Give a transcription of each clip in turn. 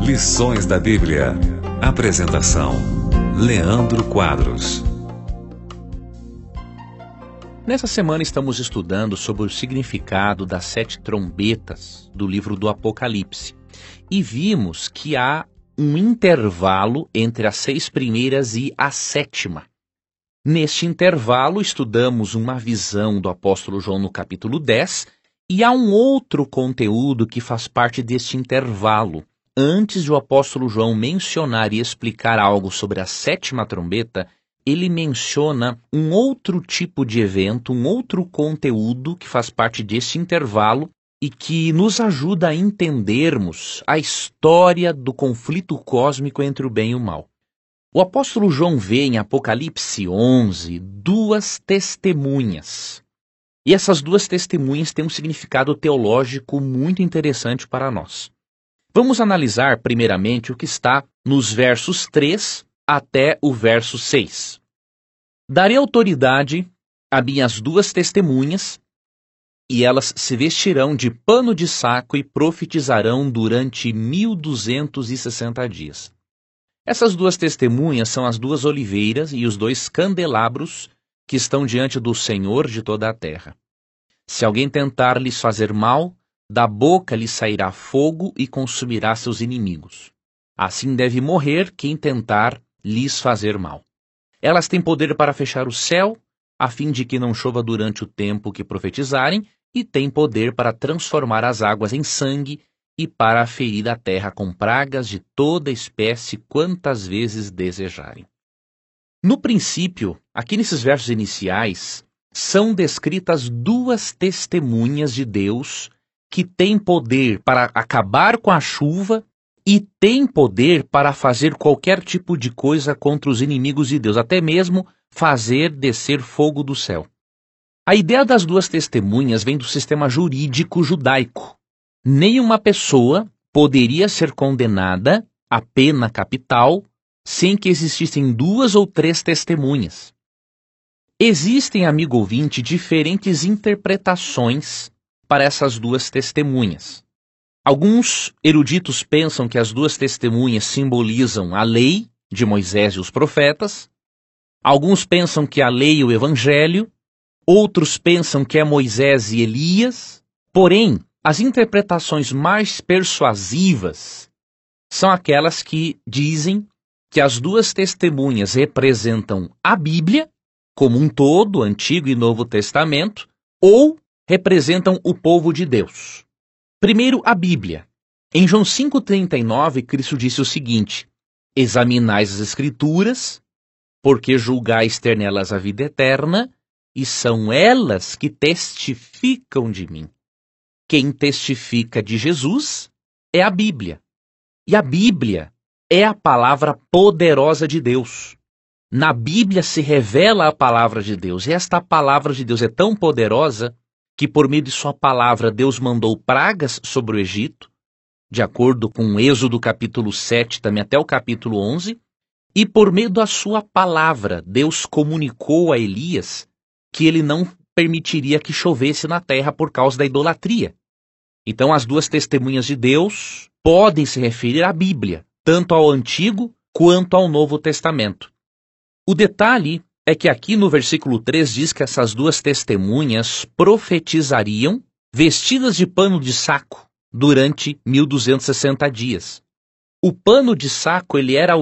Lições da Bíblia. Apresentação: Leandro Quadros. Nessa semana estamos estudando sobre o significado das 7 trombetas do livro do Apocalipse. E vimos que há um intervalo entre as 6 primeiras e a 7ª. Neste intervalo, estudamos uma visão do apóstolo João no capítulo 10, e há um outro conteúdo que faz parte deste intervalo. Antes de o apóstolo João mencionar e explicar algo sobre a 7ª trombeta, ele menciona um outro tipo de evento, um outro conteúdo que faz parte deste intervalo e que nos ajuda a entendermos a história do conflito cósmico entre o bem e o mal. O apóstolo João vê em Apocalipse 11 2 testemunhas. E essas 2 testemunhas têm um significado teológico muito interessante para nós. Vamos analisar primeiramente o que está nos versos 3 até o verso 6. Darei autoridade a minhas 2 testemunhas, e elas se vestirão de pano de saco e profetizarão durante 1260 dias. Essas 2 testemunhas são as 2 oliveiras e os 2 candelabros que estão diante do Senhor de toda a terra. Se alguém tentar lhes fazer mal, da boca lhe sairá fogo e consumirá seus inimigos. Assim deve morrer quem tentar lhes fazer mal. Elas têm poder para fechar o céu, a fim de que não chova durante o tempo que profetizarem, e têm poder para transformar as águas em sangue e para ferir a terra com pragas de toda espécie quantas vezes desejarem. No princípio, aqui nesses versos iniciais, são descritas 2 testemunhas de Deus que têm poder para acabar com a chuva e têm poder para fazer qualquer tipo de coisa contra os inimigos de Deus, até mesmo fazer descer fogo do céu. A ideia das 2 testemunhas vem do sistema jurídico judaico. Nenhuma pessoa poderia ser condenada à pena capital sem que existissem 2 ou 3 testemunhas. Existem, amigo ouvinte, diferentes interpretações para essas 2 testemunhas. Alguns eruditos pensam que as 2 testemunhas simbolizam a lei de Moisés e os profetas. Alguns pensam que a lei e o evangelho. Outros pensam que é Moisés e Elias. Porém, as interpretações mais persuasivas são aquelas que dizem que as 2 testemunhas representam a Bíblia, como um todo, Antigo e Novo Testamento, ou representam o povo de Deus. Primeiro, a Bíblia. Em João 5,39, Cristo disse o seguinte: examinais as Escrituras, porque julgais ter nelas a vida eterna, e são elas que testificam de mim. Quem testifica de Jesus é a Bíblia. E a Bíblia é a palavra poderosa de Deus. Na Bíblia se revela a palavra de Deus. E esta palavra de Deus é tão poderosa que por meio de sua palavra Deus mandou pragas sobre o Egito, de acordo com Êxodo capítulo 7, também até o capítulo 11, e por meio da sua palavra Deus comunicou a Elias que ele não permitiria que chovesse na terra por causa da idolatria. Então as 2 testemunhas de Deus podem se referir à Bíblia, tanto ao Antigo quanto ao Novo Testamento. O detalhe é que aqui no versículo 3 diz que essas 2 testemunhas profetizariam vestidas de pano de saco durante 1260 dias. O pano de saco era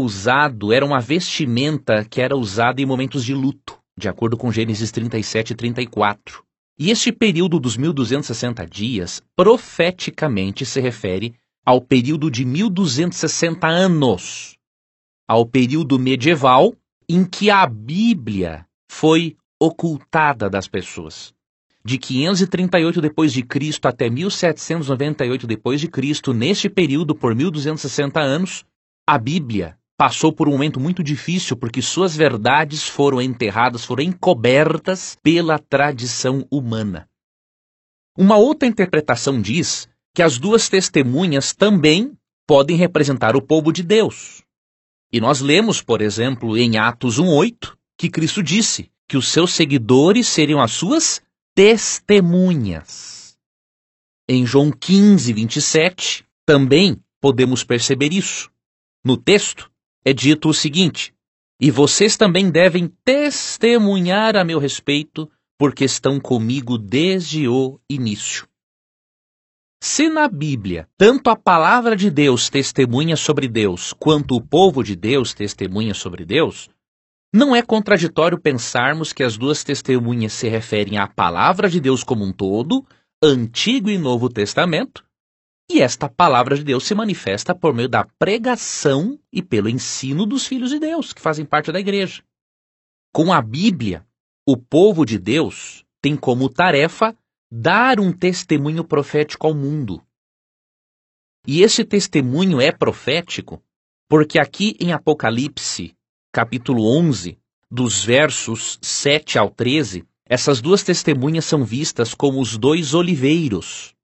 uma vestimenta que era usada em momentos de luto, de acordo com Gênesis 37 e 34. E este período dos 1260 dias, profeticamente se refere ao período de 1260 anos, ao período medieval em que a Bíblia foi ocultada das pessoas. De 538 depois de Cristo até 1798 depois de Cristo, neste período por 1260 anos, a Bíblia passou por um momento muito difícil porque suas verdades foram enterradas, foram encobertas pela tradição humana. Uma outra interpretação diz que as 2 testemunhas também podem representar o povo de Deus. E nós lemos, por exemplo, em Atos 1:8, que Cristo disse que os seus seguidores seriam as suas testemunhas. Em João 15, 27, também podemos perceber isso. No texto é dito o seguinte: e vocês também devem testemunhar a meu respeito, porque estão comigo desde o início. Se na Bíblia tanto a palavra de Deus testemunha sobre Deus, quanto o povo de Deus testemunha sobre Deus, não é contraditório pensarmos que as duas testemunhas se referem à palavra de Deus como um todo, Antigo e Novo Testamento, e esta palavra de Deus se manifesta por meio da pregação e pelo ensino dos filhos de Deus, que fazem parte da igreja. Com a Bíblia, o povo de Deus tem como tarefa dar um testemunho profético ao mundo. E esse testemunho é profético porque aqui em Apocalipse, capítulo 11, dos versos 7 ao 13, essas duas testemunhas são vistas como os dois oliveiros,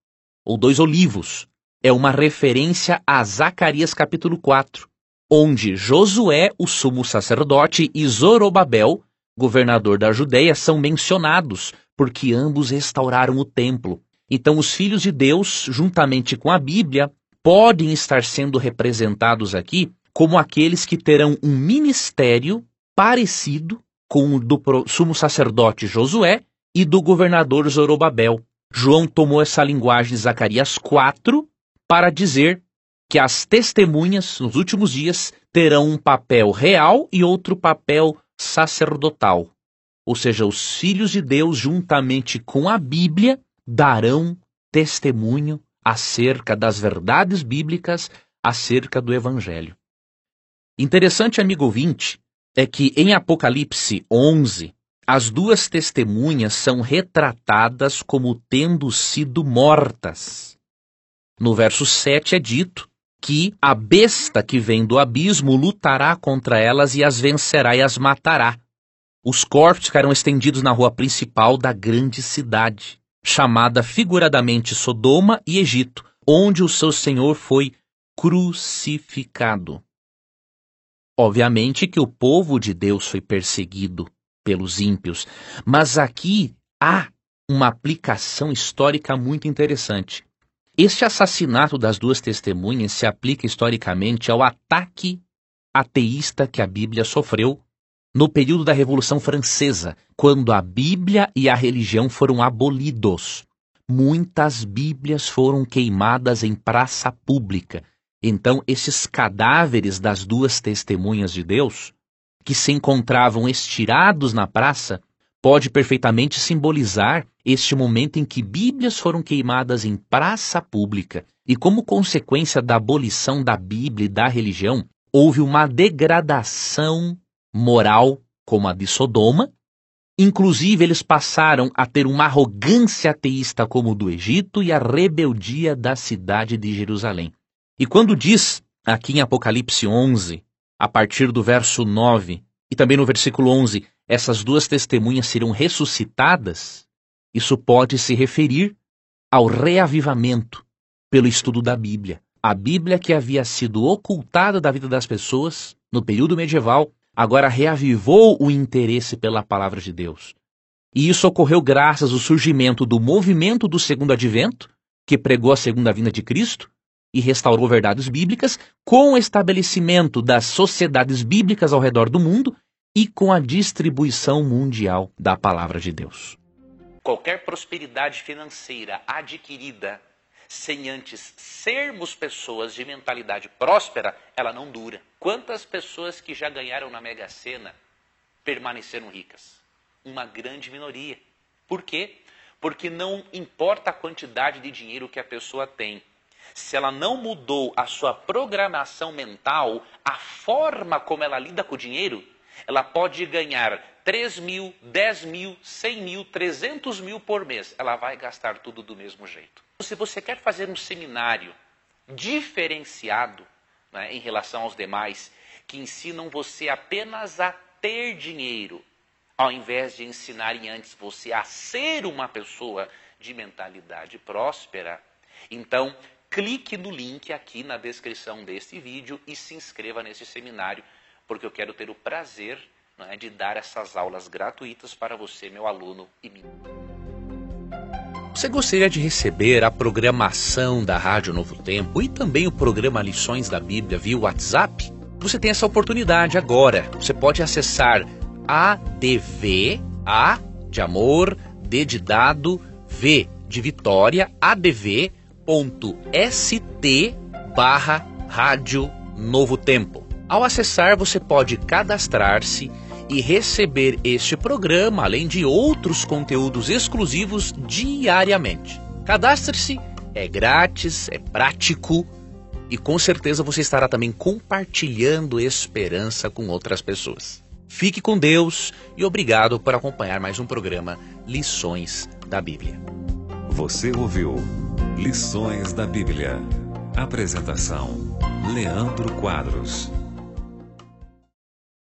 ou dois olivos. É uma referência a Zacarias capítulo 4, onde Josué, o sumo sacerdote, e Zorobabel, governador da Judeia, são mencionados, porque ambos restauraram o templo. Então os filhos de Deus, juntamente com a Bíblia, podem estar sendo representados aqui como aqueles que terão um ministério parecido com o do sumo sacerdote Josué e do governador Zorobabel. João tomou essa linguagem de Zacarias 4 para dizer que as testemunhas, nos últimos dias, terão um papel real e outro papel sacerdotal. Ou seja, os filhos de Deus, juntamente com a Bíblia, darão testemunho acerca das verdades bíblicas, acerca do Evangelho. Interessante, amigo ouvinte, é que em Apocalipse 11, as duas testemunhas são retratadas como tendo sido mortas. No verso 7 é dito que a besta que vem do abismo lutará contra elas e as vencerá e as matará. Os corpos ficarão estendidos na rua principal da grande cidade, chamada figuradamente Sodoma e Egito, onde o seu Senhor foi crucificado. Obviamente que o povo de Deus foi perseguido pelos ímpios, mas aqui há uma aplicação histórica muito interessante. Este assassinato das duas testemunhas se aplica historicamente ao ataque ateísta que a Bíblia sofreu no período da Revolução Francesa, quando a Bíblia e a religião foram abolidos. Muitas Bíblias foram queimadas em praça pública. Então, esses cadáveres das duas testemunhas de Deus, que se encontravam estirados na praça, pode perfeitamente simbolizar este momento em que Bíblias foram queimadas em praça pública. E como consequência da abolição da Bíblia e da religião, houve uma degradação moral como a de Sodoma. Inclusive, eles passaram a ter uma arrogância ateísta como o do Egito e a rebeldia da cidade de Jerusalém. E quando diz aqui em Apocalipse 11, a partir do verso 9, e também no versículo 11, essas duas testemunhas serão ressuscitadas, isso pode se referir ao reavivamento pelo estudo da Bíblia. A Bíblia que havia sido ocultada da vida das pessoas no período medieval, agora reavivou o interesse pela palavra de Deus. E isso ocorreu graças ao surgimento do movimento do Segundo Advento, que pregou a segunda vinda de Cristo e restaurou verdades bíblicas, com o estabelecimento das sociedades bíblicas ao redor do mundo e com a distribuição mundial da palavra de Deus. Qualquer prosperidade financeira adquirida sem antes sermos pessoas de mentalidade próspera, ela não dura. Quantas pessoas que já ganharam na Mega Sena permaneceram ricas? Uma grande minoria. Por quê? Porque não importa a quantidade de dinheiro que a pessoa tem. Se ela não mudou a sua programação mental, a forma como ela lida com o dinheiro, ela pode ganhar 3 mil, 10 mil, 100 mil, 300 mil por mês. Ela vai gastar tudo do mesmo jeito. Se você quer fazer um seminário diferenciado, né, em relação aos demais, que ensinam você apenas a ter dinheiro, ao invés de ensinarem antes você a ser uma pessoa de mentalidade próspera, então clique no link aqui na descrição deste vídeo e se inscreva nesse seminário, porque eu quero ter o prazer, né, de dar essas aulas gratuitas para você, meu aluno e mim. Você gostaria de receber a programação da Rádio Novo Tempo e também o programa Lições da Bíblia via WhatsApp? Você tem essa oportunidade agora. Você pode acessar ADV, A de amor, D de dado, V de Vitória, adv.st/Rádio Novo Tempo. Ao acessar, você pode cadastrar-se e receber este programa, além de outros conteúdos exclusivos diariamente. Cadastre-se, é grátis, é prático e com certeza você estará também compartilhando esperança com outras pessoas. Fique com Deus e obrigado por acompanhar mais um programa Lições da Bíblia. Você ouviu Lições da Bíblia. Apresentação: Leandro Quadros.